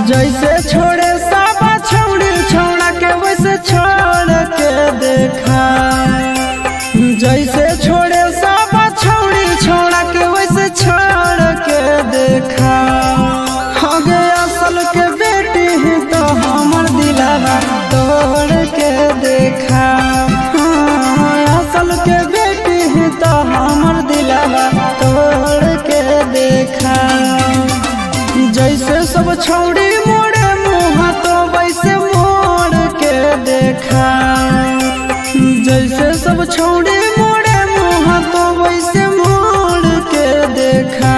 जैसे छोड़े सब छौड़ी छौड़ा के वैसे छोड़ के देखा। जैसे छोड़े सब छौड़ी छौड़ा के वैसे छोड़ के देखा। आगे असल के बेटी ही तो हमर दिलवा तोड़ के देखा। असल के बेटी ही तो हमर दिलवा तोड़ के देखा। जैसे सब छौड़ी मोड़े मुँह तो वैसे मोड़ के देखा। जैसे सब छौड़ी मोड़े मुँह तो वैसे मोड़ के देखा।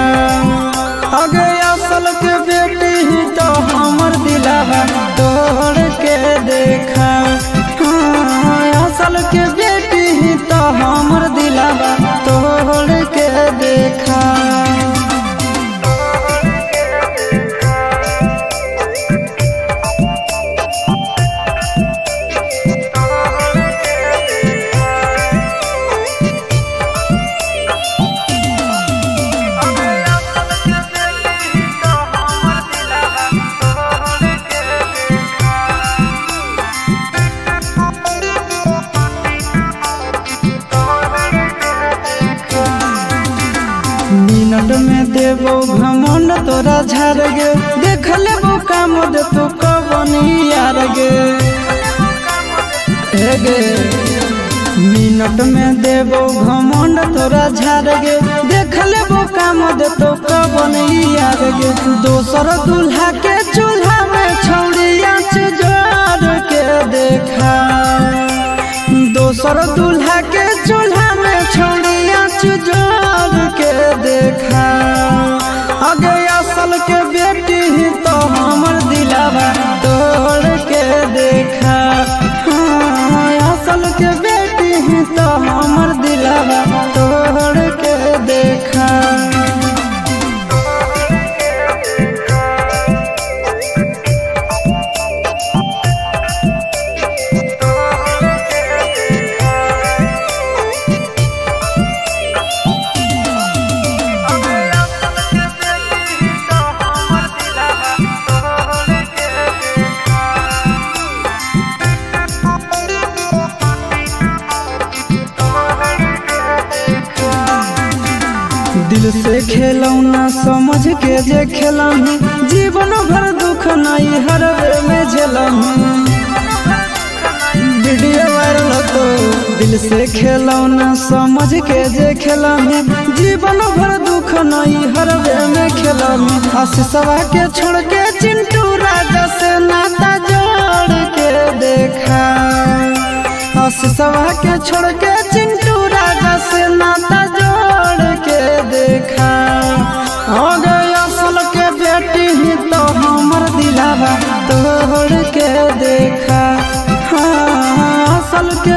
आगे असल के बेटी ही तो हमर दिलवा तोड़ के देखा। असल के बेटी ही तो हमर दिलवा तोड़ के देखा। मिनट में देवो घमंड तोरा झाड़ गे। देख लेबो काम दे तो कबनी यार गे। गे मिनट में देवो घमंड तोरा झाड़ गे। देख लेबो काम दे तो कबनी यार गे। दोसर दूल्हा के चूल्हा में छौड़िया जोड़ के देखा। दोसर दूल्हा के चूल्हा में छौड़िया जोड़ के देखा। आगे असल के बेटी ही तो हमर दिलवा तोड़ के देखा। असल के बेटी ही तो हमर दिलवा तोड़ के देखा। दिल से खेलौना समझ के जे खेलही। जीवन भर दुख नहीं हरवे में झेलही। वीडियो वायरल तो दिल से खेलौना समझ के जे खेलही। जीवन भर दुख नहीं हरवे में खेलही। आशीषवा के छोड़ के चिंटू राजा से नाता जोड़ के देखा। आशीषवा के छोड़ के चिंटू राजा से नाता जोड़ के देखा। आगे असल के बेटी ही तो हमर दिलवा तोड़ के देखा। असल के